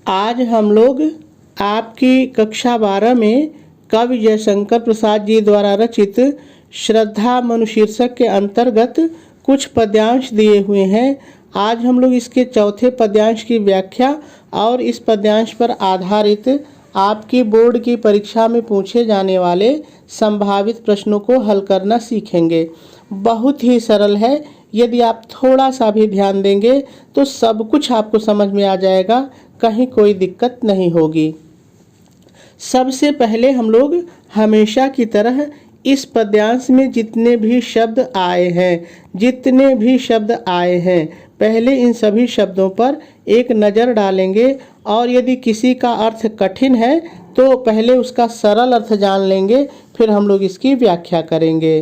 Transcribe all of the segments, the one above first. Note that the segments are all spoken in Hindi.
आज हम लोग आपकी कक्षा 12 में कवि जयशंकर प्रसाद जी द्वारा रचित श्रद्धा मनु शीर्षक के अंतर्गत कुछ पद्यांश दिए हुए हैं। आज हम लोग इसके चौथे पद्यांश की व्याख्या और इस पद्यांश पर आधारित आपकी बोर्ड की परीक्षा में पूछे जाने वाले संभावित प्रश्नों को हल करना सीखेंगे। बहुत ही सरल है। यदि आप थोड़ा सा भी ध्यान देंगे तो सब कुछ आपको समझ में आ जाएगा, कहीं कोई दिक्कत नहीं होगी। सबसे पहले हम लोग हमेशा की तरह इस पद्यांश में जितने भी शब्द आए हैं पहले इन सभी शब्दों पर एक नज़र डालेंगे और यदि किसी का अर्थ कठिन है तो पहले उसका सरल अर्थ जान लेंगे, फिर हम लोग इसकी व्याख्या करेंगे।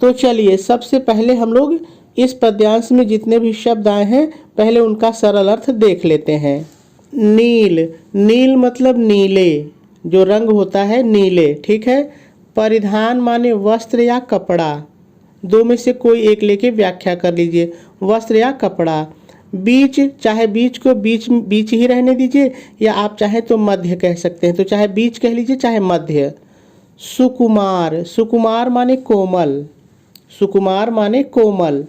तो चलिए सबसे पहले हम लोग इस पद्यांश में जितने भी शब्द आए हैं पहले उनका सरल अर्थ देख लेते हैं। नील, नील मतलब नीले, जो रंग होता है नीले, ठीक है। परिधान माने वस्त्र या कपड़ा, दो में से कोई एक लेके व्याख्या कर लीजिए, वस्त्र या कपड़ा। बीच, चाहे बीच को बीच ही रहने दीजिए या आप चाहे तो मध्य कह सकते हैं, तो चाहे बीच कह लीजिए चाहे मध्य। सुकुमार, सुकुमार माने कोमल, सुकुमार माने कोमल।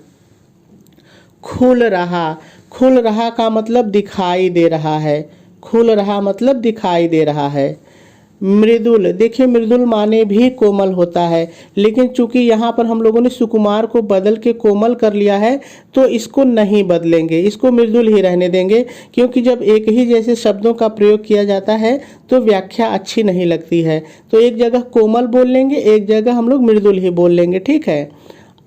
खुल रहा, खुल रहा का मतलब दिखाई दे रहा है, खुल रहा मतलब दिखाई दे रहा है। मृदुल, देखिए मृदुल माने भी कोमल होता है, लेकिन चूंकि यहाँ पर हम लोगों ने सुकुमार को बदल के कोमल कर लिया है तो इसको नहीं बदलेंगे, इसको मृदुल ही रहने देंगे, क्योंकि जब एक ही जैसे शब्दों का प्रयोग किया जाता है तो व्याख्या अच्छी नहीं लगती है। तो एक जगह कोमल बोल लेंगे, एक जगह हम लोग मृदुल ही बोल लेंगे, ठीक है।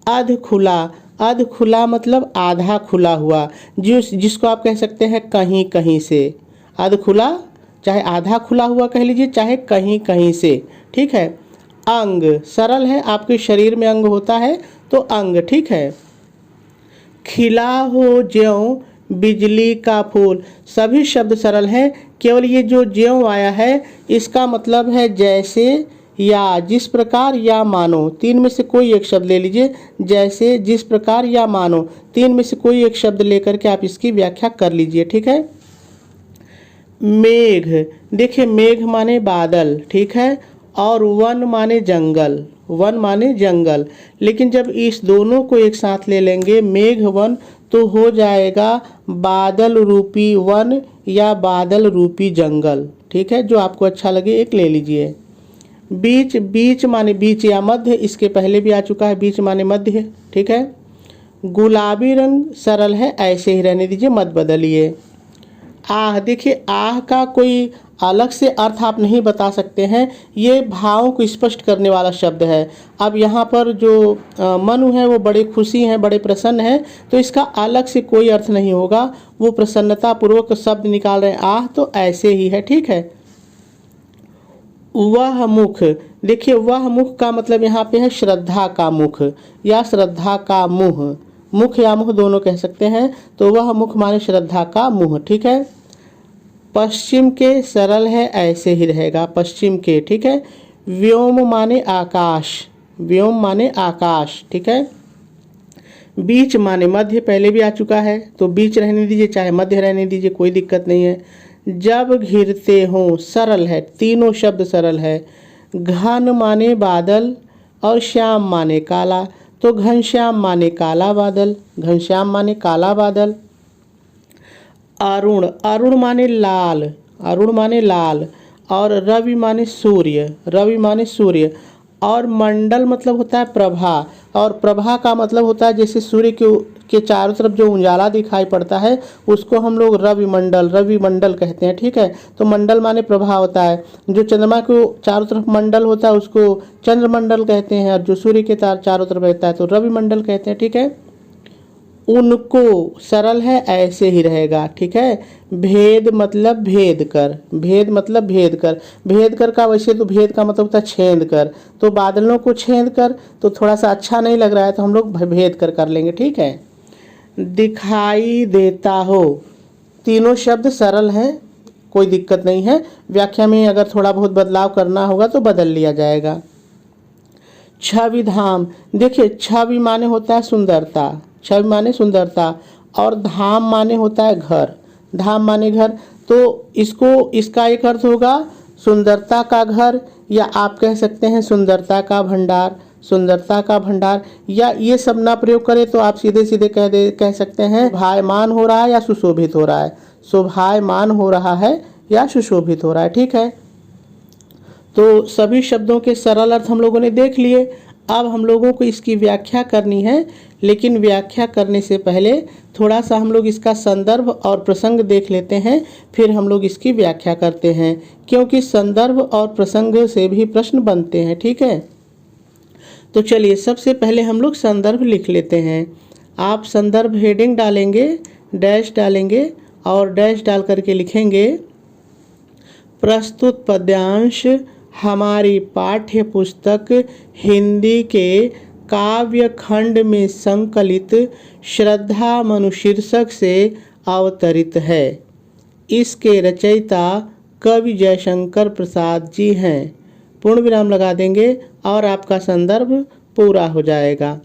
अध खुला, अध खुला मतलब आधा खुला हुआ, जिसको आप कह सकते हैं कहीं कहीं से। अध खुला, चाहे आधा खुला हुआ कह लीजिए चाहे कहीं कहीं से, ठीक है। अंग, सरल है, आपके शरीर में अंग होता है तो अंग, ठीक है। खिला हो ज्यों बिजली का फूल, सभी शब्द सरल हैं, केवल ये जो ज्यों आया है इसका मतलब है जैसे या जिस प्रकार या मानो। तीन में से कोई एक शब्द ले लीजिए, जैसे, जिस प्रकार या मानो, तीन में से कोई एक शब्द लेकर के आप इसकी व्याख्या कर लीजिए, ठीक है। मेघ, देखिए मेघ माने बादल, ठीक है, और वन माने जंगल, वन माने जंगल, लेकिन जब इस दोनों को एक साथ ले लेंगे मेघ वन तो हो जाएगा बादल रूपी वन या बादल रूपी जंगल, ठीक है। जो आपको अच्छा लगे एक ले लीजिए। बीच, बीच माने बीच या मध्य, इसके पहले भी आ चुका है, बीच माने मध्य, ठीक है। गुलाबी रंग सरल है, ऐसे ही रहने दीजिए, मत बदलिए। आह, देखिए आह का कोई अलग से अर्थ आप नहीं बता सकते हैं, ये भावों को स्पष्ट करने वाला शब्द है। अब यहाँ पर जो मनु है वो बड़े खुशी हैं, बड़े प्रसन्न हैं, तो इसका अलग से कोई अर्थ नहीं होगा, वो प्रसन्नता पूर्वक शब्द निकाल रहे हैं, आह तो ऐसे ही है, ठीक है। वह मुख, देखिए वह मुख का मतलब यहाँ पे है श्रद्धा का मुख या श्रद्धा का मुँह, मुख या मुँह दोनों कह सकते हैं, तो वह मुख माने श्रद्धा का मुँह, ठीक है। पश्चिम के सरल है, ऐसे ही रहेगा, पश्चिम के, ठीक है। व्योम माने आकाश, व्योम माने आकाश, ठीक है। बीच माने मध्य, पहले भी आ चुका है तो बीच रहने दीजिए चाहे मध्य रहने दीजिए, कोई दिक्कत नहीं है। जब घिरते हों, सरल है, तीनों शब्द सरल है। घन माने बादल और श्याम माने काला, तो घनश्याम माने काला बादल, घनश्याम माने काला बादल। अरुण, अरुण माने लाल, अरुण माने लाल, और रवि माने सूर्य, रवि माने सूर्य। और मंडल मतलब होता है प्रभा, और प्रभा का मतलब होता है जैसे सूर्य के चारों तरफ जो उजाला दिखाई पड़ता है उसको हम लोग रवि मंडल कहते हैं, ठीक है। तो मंडल माने प्रभा होता है, जो चंद्रमा को चारों तरफ मंडल होता है उसको चंद्रमंडल कहते हैं, और जो सूर्य के चारों तरफ रहता है तो रवि मंडल कहते हैं, ठीक है। उनको, सरल है, ऐसे ही रहेगा, ठीक है। भेद मतलब भेद कर, भेद मतलब भेद कर, भेद कर का वैसे तो भेद का मतलब होता है छेद कर, तो बादलों को छेद कर तो थोड़ा सा अच्छा नहीं लग रहा है तो हम लोग भेद कर लेंगे, ठीक है। दिखाई देता हो, तीनों शब्द सरल हैं, कोई दिक्कत नहीं है, व्याख्या में अगर थोड़ा बहुत बदलाव करना होगा तो बदल लिया जाएगा। छवि धाम, देखिए छवि माने होता है सुंदरता, छवि माने सुंदरता, और धाम माने होता है घर, धाम माने घर, तो इसका एक अर्थ होगा सुंदरता का घर, या आप कह सकते हैं सुंदरता का भंडार, सुंदरता का भंडार। या ये सब ना प्रयोग करें तो आप सीधे सीधे कह सकते हैं शोभायमान हो रहा है या सुशोभित हो रहा है, शोभायमान हो रहा है या सुशोभित हो रहा है। ठीक है, तो सभी शब्दों के सरल अर्थ हम लोगों ने देख लिए। अब हम लोगों को इसकी व्याख्या करनी है, लेकिन व्याख्या करने से पहले थोड़ा सा हम लोग इसका संदर्भ और प्रसंग देख लेते हैं, फिर हम लोग इसकी व्याख्या करते हैं, क्योंकि संदर्भ और प्रसंग से भी प्रश्न बनते हैं। ठीक है, तो चलिए सबसे पहले हम लोग संदर्भ लिख लेते हैं। आप संदर्भ हेडिंग डालेंगे, डैश डालेंगे और डैश डाल करके लिखेंगे प्रस्तुत पद्यांश हमारी पाठ्य पुस्तक हिंदी के काव्य खंड में संकलित श्रद्धा मनु शीर्षक से अवतरित है। इसके रचयिता कवि जयशंकर प्रसाद जी हैं। पूर्ण विराम लगा देंगे और आपका संदर्भ पूरा हो जाएगा।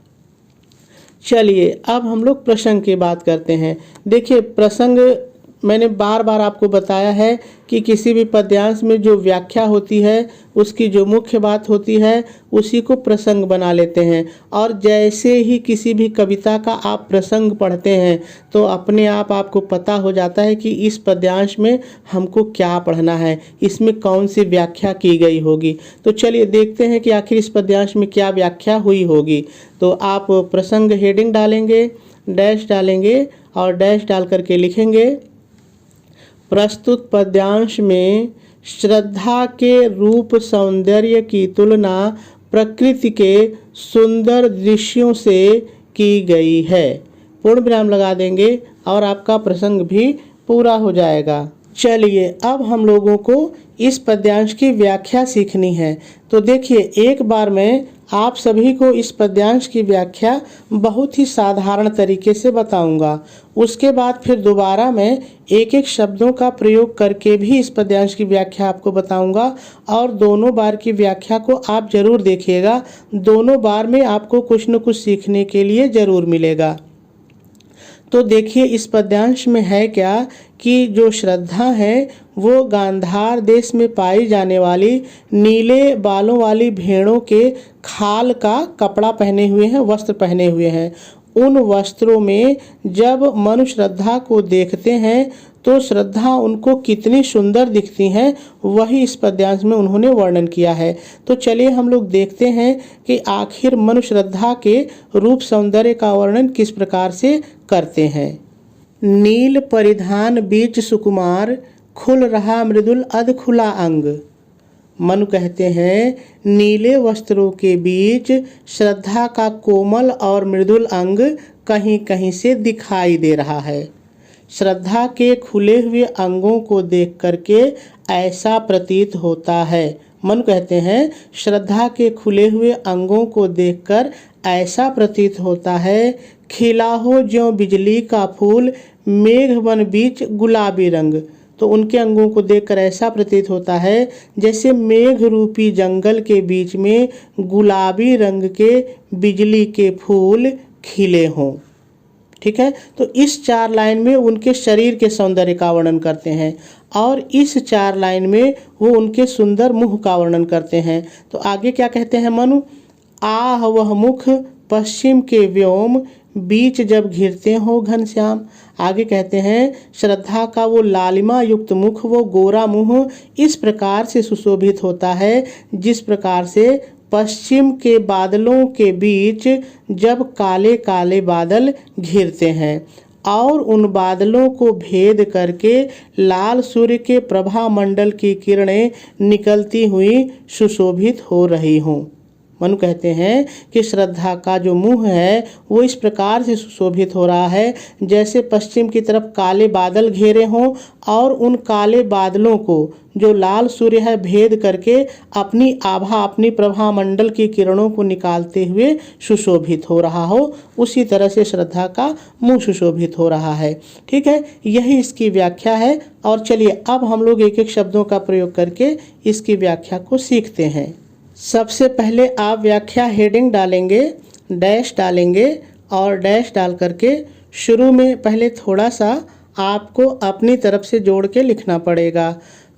चलिए अब हम लोग प्रसंग की बात करते हैं। देखिए, प्रसंग मैंने बार बार आपको बताया है कि किसी भी पद्यांश में जो व्याख्या होती है, उसकी जो मुख्य बात होती है, उसी को प्रसंग बना लेते हैं। और जैसे ही किसी भी कविता का आप प्रसंग पढ़ते हैं तो अपने आप आपको पता हो जाता है कि इस पद्यांश में हमको क्या पढ़ना है, इसमें कौन सी व्याख्या की गई होगी। तो चलिए देखते हैं कि आखिर इस पद्यांश में क्या व्याख्या हुई होगी। तो आप प्रसंग हेडिंग डालेंगे, डैश डालेंगे और डैश डाल करके लिखेंगे प्रस्तुत पद्यांश में श्रद्धा के रूप सौंदर्य की तुलना प्रकृति के सुंदर दृश्यों से की गई है। पूर्ण विराम लगा देंगे और आपका प्रसंग भी पूरा हो जाएगा। चलिए अब हम लोगों को इस पद्यांश की व्याख्या सीखनी है। तो देखिए, एक बार मैं आप सभी को इस पद्यांश की व्याख्या बहुत ही साधारण तरीके से बताऊंगा। उसके बाद फिर दोबारा मैं एक एक शब्दों का प्रयोग करके भी इस पद्यांश की व्याख्या आपको बताऊंगा। और दोनों बार की व्याख्या को आप जरूर देखिएगा, दोनों बार में आपको कुछ न कुछ सीखने के लिए जरूर मिलेगा। तो देखिए, इस पद्यांश में है क्या कि जो श्रद्धा है वो गांधार देश में पाई जाने वाली नीले बालों वाली भेड़ों के खाल का कपड़ा पहने हुए हैं, वस्त्र पहने हुए हैं। उन वस्त्रों में जब मनु श्रद्धा को देखते हैं तो श्रद्धा उनको कितनी सुंदर दिखती हैं, वही इस पद्यांश में उन्होंने वर्णन किया है। तो चलिए हम लोग देखते हैं कि आखिर मनु श्रद्धा के रूप सौंदर्य का वर्णन किस प्रकार से करते हैं। नील परिधान बीच सुकुमार, खुल रहा मृदुल अध खुला अंग। मनु कहते हैं नीले वस्त्रों के बीच श्रद्धा का कोमल और मृदुल अंग कहीं कहीं से दिखाई दे रहा है। श्रद्धा के खुले हुए अंगों को देख करके ऐसा प्रतीत होता है। मनु कहते हैं श्रद्धा के खुले हुए अंगों को देखकर ऐसा प्रतीत होता है खिला हो ज्यों बिजली का फूल, मेघ वन बीच गुलाबी रंग। तो उनके अंगों को देखकर ऐसा प्रतीत होता है जैसे मेघ रूपी जंगल के बीच में गुलाबी रंग के बिजली के फूल खिले हों। ठीक है, तो इस 4 लाइन में उनके शरीर के सौंदर्य का वर्णन करते हैं और इस 4 लाइन में वो उनके सुंदर मुख का वर्णन करते हैं। तो आगे क्या कहते हैं मनु, आह वह मुख पश्चिम के व्योम, बीच जब घिरते हो घनश्याम। आगे कहते हैं श्रद्धा का वो लालिमा युक्त मुख, वो गोरा मुंह इस प्रकार से सुशोभित होता है जिस प्रकार से पश्चिम के बादलों के बीच जब काले काले बादल घिरते हैं और उन बादलों को भेद करके लाल सूर्य के प्रभा मंडल की किरणें निकलती हुई सुशोभित हो रही हों। मनु कहते हैं कि श्रद्धा का जो मुंह है वो इस प्रकार से सुशोभित हो रहा है जैसे पश्चिम की तरफ काले बादल घेरे हों और उन काले बादलों को जो लाल सूर्य है भेद करके अपनी आभा, अपनी प्रभा मंडल की किरणों को निकालते हुए सुशोभित हो रहा हो, उसी तरह से श्रद्धा का मुंह सुशोभित हो रहा है। ठीक है, यही इसकी व्याख्या है। और चलिए अब हम लोग एक एक शब्दों का प्रयोग करके इसकी व्याख्या को सीखते हैं। सबसे पहले आप व्याख्या हेडिंग डालेंगे, डैश डालेंगे और डैश डाल करके शुरू में पहले थोड़ा सा आपको अपनी तरफ से जोड़ के लिखना पड़ेगा।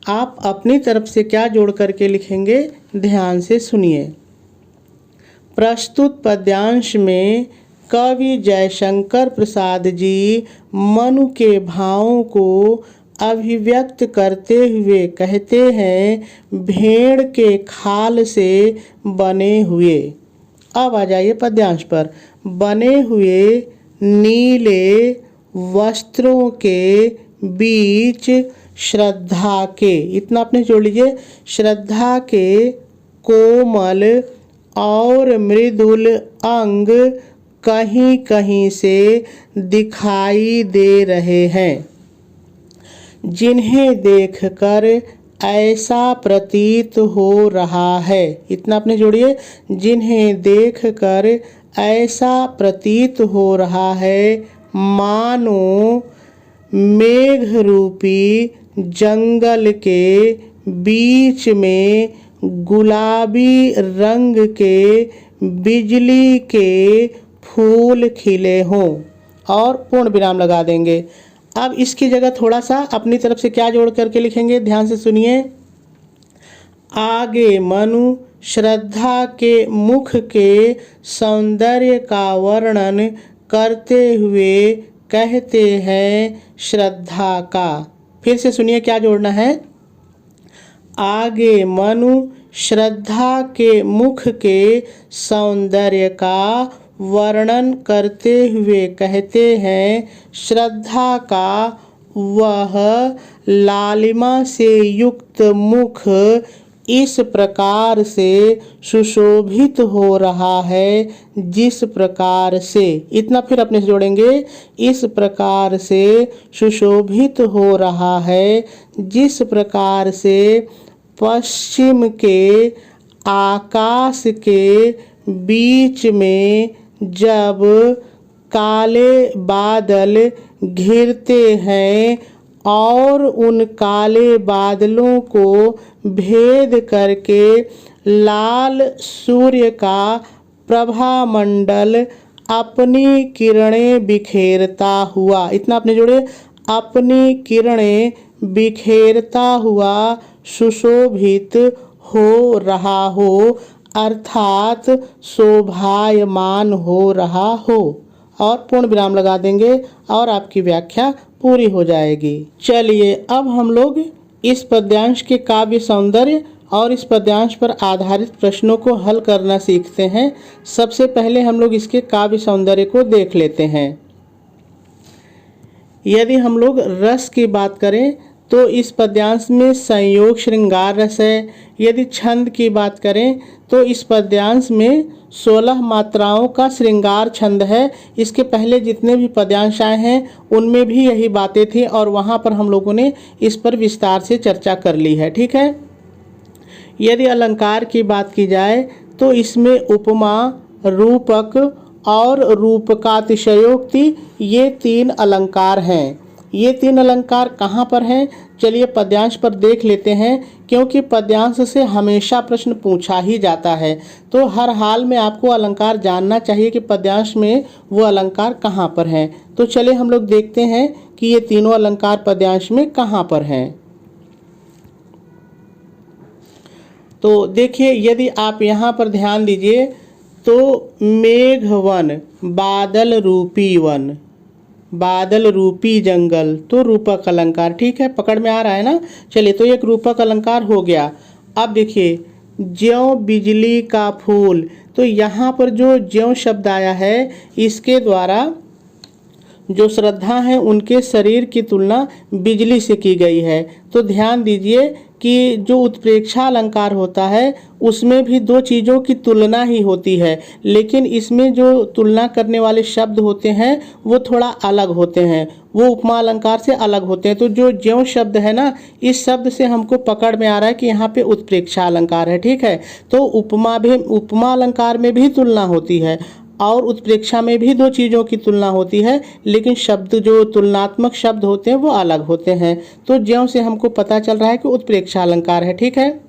आप अपनी तरफ से क्या जोड़ करके लिखेंगे, ध्यान से सुनिए। प्रस्तुत पद्यांश में कवि जयशंकर प्रसाद जी मनु के भावों को अभिव्यक्त करते हुए कहते हैं, भेड़ के खाल से बने हुए। अब आ जाइए पद्यांश पर। बने हुए नीले वस्त्रों के बीच श्रद्धा के, इतना आपने जोड़ लीजिए, श्रद्धा के कोमल और मृदुल अंग कहीं कहीं से दिखाई दे रहे हैं, जिन्हें देखकर ऐसा प्रतीत हो रहा है, इतना आपने जोड़िए, जिन्हें देखकर ऐसा प्रतीत हो रहा है मानो मेघ रूपी जंगल के बीच में गुलाबी रंग के बिजली के फूल खिले हों, और पूर्ण विराम लगा देंगे। अब इसकी जगह थोड़ा सा अपनी तरफ से क्या जोड़ करके लिखेंगे, ध्यान से सुनिए। आगे मनु श्रद्धा के मुख के सौंदर्य का वर्णन करते हुए कहते हैं, श्रद्धा का, फिर से सुनिए क्या जोड़ना है। आगे मनु श्रद्धा के मुख के सौंदर्य का वर्णन करते हुए कहते हैं, श्रद्धा का वह लालिमा से युक्त मुख इस प्रकार से सुशोभित हो रहा है, जिस प्रकार से, इतना फिर अपने से जोड़ेंगे, इस प्रकार से सुशोभित हो रहा है जिस प्रकार से पश्चिम के आकाश के बीच में जब काले बादल घिरते हैं और उन काले बादलों को भेद करके लाल सूर्य का प्रभामंडल अपनी किरणें बिखेरता हुआ, इतना आपने जोड़े, अपनी किरणें बिखेरता हुआ सुशोभित हो रहा हो, अर्थात शोभायमान हो रहा हो, और पूर्ण विराम लगा देंगे और आपकी व्याख्या पूरी हो जाएगी। चलिए अब हम लोग इस पद्यांश के काव्य सौंदर्य और इस पद्यांश पर आधारित प्रश्नों को हल करना सीखते हैं। सबसे पहले हम लोग इसके काव्य सौंदर्य को देख लेते हैं। यदि हम लोग रस की बात करें तो इस पद्यांश में संयोग श्रृंगार रस है। यदि छंद की बात करें तो इस पद्यांश में 16 मात्राओं का श्रृंगार छंद है। इसके पहले जितने भी पद्यांश आए हैं उनमें भी यही बातें थी और वहाँ पर हम लोगों ने इस पर विस्तार से चर्चा कर ली है, ठीक है। यदि अलंकार की बात की जाए तो इसमें उपमा, रूपक और रूपकातिशयोक्ति ये 3 अलंकार हैं। ये 3 अलंकार कहाँ पर हैं, चलिए पद्यांश पर देख लेते हैं, क्योंकि पद्यांश से हमेशा प्रश्न पूछा ही जाता है। तो हर हाल में आपको अलंकार जानना चाहिए कि पद्यांश में वो अलंकार कहाँ पर हैं। तो चलिए हम लोग देखते हैं कि ये तीनों अलंकार पद्यांश में कहाँ पर हैं। तो देखिए, यदि आप यहाँ पर ध्यान दीजिए तो मेघवन, बादल रूपी वन, बादल रूपी जंगल, तो रूपक अलंकार, ठीक है, पकड़ में आ रहा है ना। चलिए, तो एक रूपक अलंकार हो गया। अब देखिए, ज्यों बिजली का फूल, तो यहाँ पर जो ज्यों शब्द आया है इसके द्वारा जो श्रद्धा है उनके शरीर की तुलना बिजली से की गई है। तो ध्यान दीजिए कि जो उत्प्रेक्षा अलंकार होता है उसमें भी 2 चीज़ों की तुलना ही होती है, लेकिन इसमें जो तुलना करने वाले शब्द होते हैं वो थोड़ा अलग होते हैं, वो उपमा अलंकार से अलग होते हैं। तो जो ज्यों शब्द है ना, इस शब्द से हमको पकड़ में आ रहा है कि यहाँ पे उत्प्रेक्षा अलंकार है, ठीक है। तो उपमा अलंकार में भी तुलना होती है और उत्प्रेक्षा में भी 2 चीज़ों की तुलना होती है, लेकिन शब्द जो तुलनात्मक शब्द होते हैं वो अलग होते हैं। तो ज्यों से हमको पता चल रहा है कि उत्प्रेक्षा अलंकार है, ठीक है।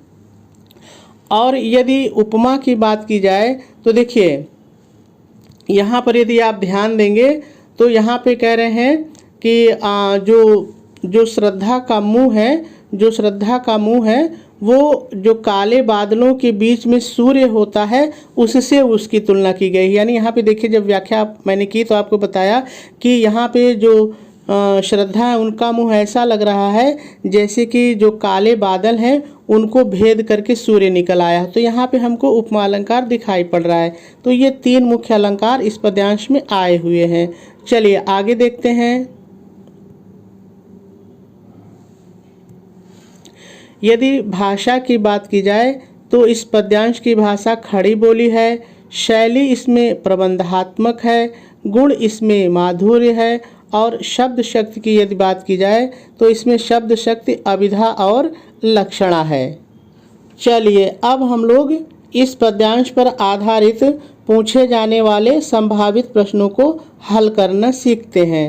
और यदि उपमा की बात की जाए तो देखिए, यहाँ पर यदि आप ध्यान देंगे तो यहाँ पे कह रहे हैं कि जो श्रद्धा का मुंह है, जो श्रद्धा का मुंह है वो जो काले बादलों के बीच में सूर्य होता है उससे उसकी तुलना की गई। यानी यहाँ पे देखिए, जब व्याख्या मैंने की तो आपको बताया कि यहाँ पे जो श्रद्धा है उनका मुंह ऐसा लग रहा है जैसे कि जो काले बादल हैं उनको भेद करके सूर्य निकल आया। तो यहाँ पे हमको उपमा अलंकार दिखाई पड़ रहा है। तो ये 3 मुख्य अलंकार इस पद्यांश में आए हुए हैं। चलिए आगे देखते हैं। यदि भाषा की बात की जाए तो इस पद्यांश की भाषा खड़ी बोली है, शैली इसमें प्रबंधात्मक है, गुण इसमें माधुर्य है और शब्द शक्ति की यदि बात की जाए तो इसमें शब्द शक्ति अभिधा और लक्षणा है। चलिए अब हम लोग इस पद्यांश पर आधारित पूछे जाने वाले संभावित प्रश्नों को हल करना सीखते हैं।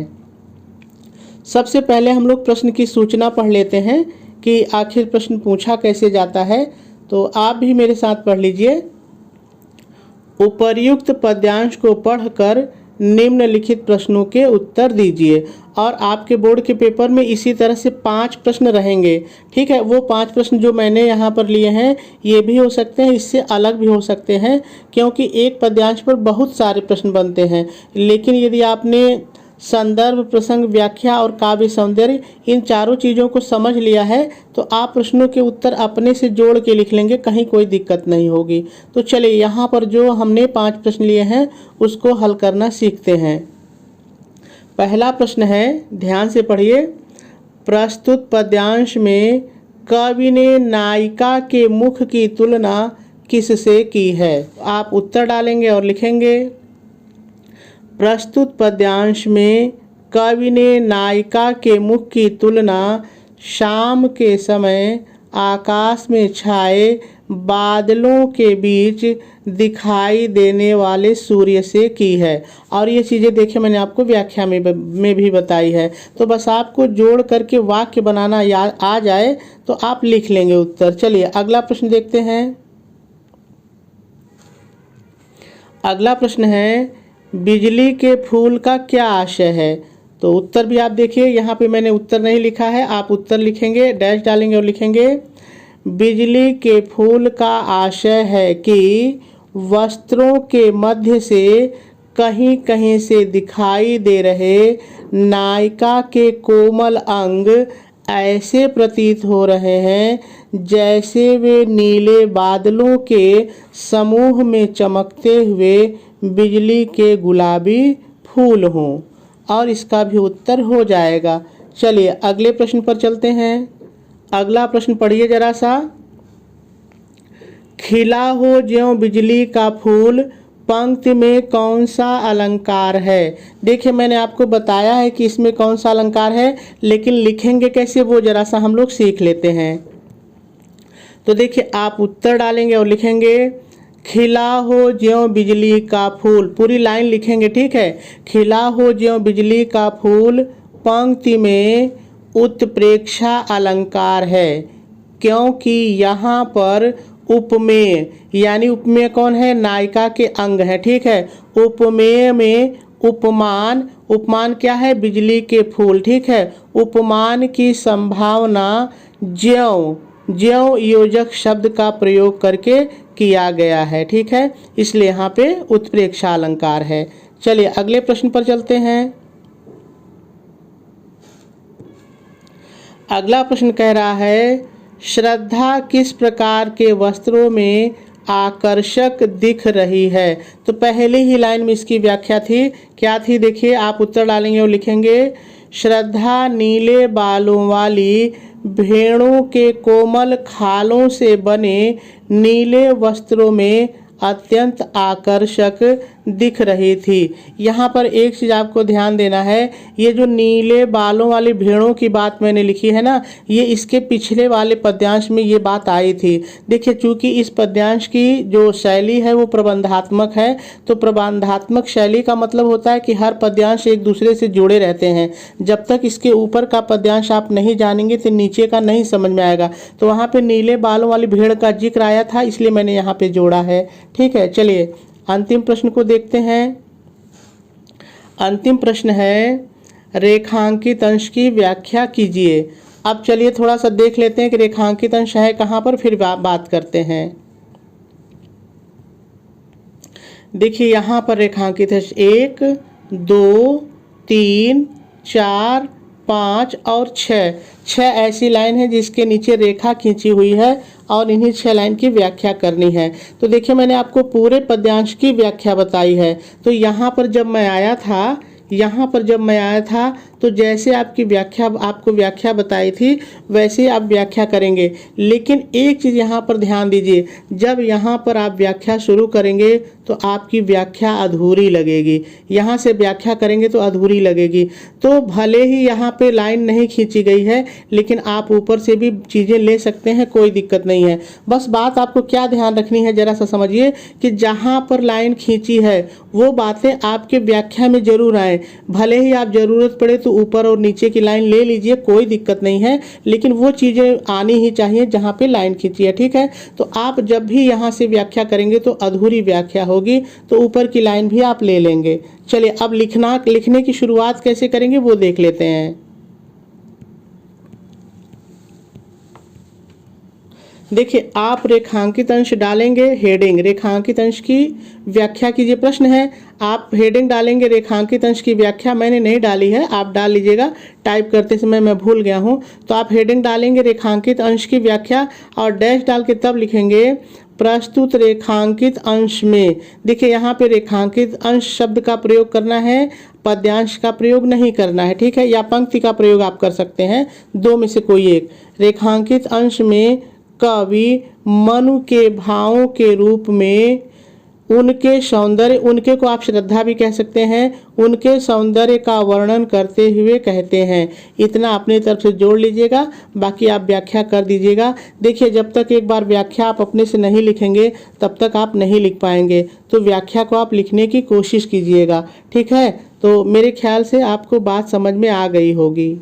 सबसे पहले हम लोग प्रश्न की सूचना पढ़ लेते हैं कि आखिर प्रश्न पूछा कैसे जाता है। तो आप भी मेरे साथ पढ़ लीजिए। उपर्युक्त पद्यांश को पढ़कर निम्नलिखित प्रश्नों के उत्तर दीजिए। और आपके बोर्ड के पेपर में इसी तरह से 5 प्रश्न रहेंगे। ठीक है, वो 5 प्रश्न जो मैंने यहाँ पर लिए हैं ये भी हो सकते हैं, इससे अलग भी हो सकते हैं, क्योंकि एक पद्यांश पर बहुत सारे प्रश्न बनते हैं। लेकिन यदि आपने संदर्भ, प्रसंग, व्याख्या और काव्य सौंदर्य इन चारों चीज़ों को समझ लिया है तो आप प्रश्नों के उत्तर अपने से जोड़ के लिख लेंगे, कहीं कोई दिक्कत नहीं होगी। तो चलिए यहाँ पर जो हमने 5 प्रश्न लिए हैं उसको हल करना सीखते हैं। पहला प्रश्न है, ध्यान से पढ़िए। प्रस्तुत पद्यांश में कवि ने नायिका के मुख की तुलना किससे की है? आप उत्तर डालेंगे और लिखेंगे। प्रस्तुत पद्यांश में कवि ने नायिका के मुख की तुलना शाम के समय आकाश में छाए बादलों के बीच दिखाई देने वाले सूर्य से की है। और ये चीज़ें देखिए मैंने आपको व्याख्या में भी बताई है। तो बस आपको जोड़ करके वाक्य बनाना याद आ जाए तो आप लिख लेंगे उत्तर। चलिए अगला प्रश्न देखते हैं। अगला प्रश्न है, बिजली के फूल का क्या आशय है? तो उत्तर भी आप देखिए, यहाँ पे मैंने उत्तर नहीं लिखा है, आप उत्तर लिखेंगे, डैश डालेंगे और लिखेंगे। बिजली के फूल का आशय है कि वस्त्रों के मध्य से कहीं कहीं से दिखाई दे रहे नायिका के कोमल अंग ऐसे प्रतीत हो रहे हैं जैसे वे नीले बादलों के समूह में चमकते हुए बिजली के गुलाबी फूल हों। और इसका भी उत्तर हो जाएगा। चलिए अगले प्रश्न पर चलते हैं। अगला प्रश्न पढ़िए जरा सा। खिला हो ज्यों बिजली का फूल पंक्ति में कौन सा अलंकार है? देखिए मैंने आपको बताया है कि इसमें कौन सा अलंकार है, लेकिन लिखेंगे कैसे वो जरा सा हम लोग सीख लेते हैं। तो देखिए आप उत्तर डालेंगे और लिखेंगे खिला हो ज्यों बिजली का फूल। पूरी लाइन लिखेंगे, ठीक है। खिला हो ज्यों बिजली का फूल पंक्ति में उत्प्रेक्षा अलंकार है, क्योंकि यहाँ पर उपमेय, यानी उपमेय कौन है? नायिका के अंग है, ठीक है। उपमेय में उपमान, उपमान क्या है? बिजली के फूल, ठीक है। उपमान की संभावना ज्यों, ज्यों योजक शब्द का प्रयोग करके किया गया है, ठीक है। इसलिए यहाँ पे उत्प्रेक्षा अलंकार है। चलिए अगले प्रश्न पर चलते हैं। अगला प्रश्न कह रहा है, श्रद्धा किस प्रकार के वस्त्रों में आकर्षक दिख रही है? तो पहली ही लाइन में इसकी व्याख्या थी, क्या थी? देखिए आप उत्तर डालेंगे और लिखेंगे श्रद्धा नीले बालों वाली भेड़ों के कोमल खालों से बने नीले वस्त्रों में अत्यंत आकर्षक दिख रही थी। यहाँ पर एक चीज़ आपको ध्यान देना है, ये जो नीले बालों वाली भेड़ों की बात मैंने लिखी है ना, ये इसके पिछले वाले पद्यांश में ये बात आई थी। देखिए चूँकि इस पद्यांश की जो शैली है वो प्रबंधात्मक है, तो प्रबंधात्मक शैली का मतलब होता है कि हर पद्यांश एक दूसरे से जुड़े रहते हैं। जब तक इसके ऊपर का पद्यांश आप नहीं जानेंगे तो नीचे का नहीं समझ में आएगा। तो वहाँ पर नीले बालों वाली भेड़ का जिक्र आया था, इसलिए मैंने यहाँ पर जोड़ा है, ठीक है। चलिए अंतिम प्रश्न को देखते हैं। अंतिम प्रश्न है, रेखांकित अंश की व्याख्या कीजिए। अब चलिए थोड़ा सा देख लेते हैं कि रेखांकित अंश है कहाँ पर, फिर बात करते हैं। देखिए यहाँ पर रेखांकित है 1 2 3 4 5 और 6 ऐसी लाइन है जिसके नीचे रेखा खींची हुई है और इन्हीं 6 लाइन की व्याख्या करनी है। तो देखिए मैंने आपको पूरे पद्यांश की व्याख्या बताई है। तो यहाँ पर जब मैं आया था तो जैसे आपको व्याख्या बताई थी वैसे ही आप व्याख्या करेंगे। लेकिन एक चीज़ यहाँ पर ध्यान दीजिए, जब यहाँ पर आप व्याख्या शुरू करेंगे तो आपकी व्याख्या अधूरी लगेगी। यहाँ से व्याख्या करेंगे तो अधूरी लगेगी। तो भले ही यहाँ पे लाइन नहीं खींची गई है लेकिन आप ऊपर से भी चीज़ें ले सकते हैं, कोई दिक्कत नहीं है। बस बात आपको क्या ध्यान रखनी है ज़रा सा समझिए कि जहाँ पर लाइन खींची है वो बातें आपके व्याख्या में जरूर आए। भले ही आप ज़रूरत पड़े तो ऊपर और नीचे की लाइन ले लीजिए, कोई दिक्कत नहीं है, लेकिन वो चीज़ें आनी ही चाहिए जहाँ पे लाइन खींची है, ठीक है। तो आप जब भी यहाँ से व्याख्या करेंगे तो अधूरी व्याख्या होगी, तो ऊपर की लाइन भी आप ले लेंगे। चलिए अब लिखने की शुरुआत कैसे करेंगे वो देख लेते हैं। देखिए आप रेखांकित अंश डालेंगे, हेडिंग रेखांकित अंश की व्याख्या कीजिए, प्रश्न है। आप हेडिंग डालेंगे रेखांकित अंश की व्याख्या, मैंने नहीं डाली है, आप डाल लीजिएगा, टाइप करते समय मैं भूल गया हूँ। तो आप हेडिंग डालेंगे रेखांकित अंश की व्याख्या और डैश डाल के तब लिखेंगे प्रस्तुत रेखांकित अंश में। देखिए यहाँ पे रेखांकित अंश शब्द का प्रयोग करना है, पद्यांश का प्रयोग नहीं करना है, ठीक है। या पंक्ति का प्रयोग आप कर सकते हैं, दो में से कोई एक। रेखांकित अंश में कवि मनु के भावों के रूप में उनके सौंदर्य, उनके को आप श्रद्धा भी कह सकते हैं, उनके सौंदर्य का वर्णन करते हुए कहते हैं। इतना अपनी तरफ से जोड़ लीजिएगा, बाकी आप व्याख्या कर दीजिएगा। देखिए जब तक एक बार व्याख्या आप अपने से नहीं लिखेंगे तब तक आप नहीं लिख पाएंगे, तो व्याख्या को आप लिखने की कोशिश कीजिएगा, ठीक है। तो मेरे ख्याल से आपको बात समझ में आ गई होगी।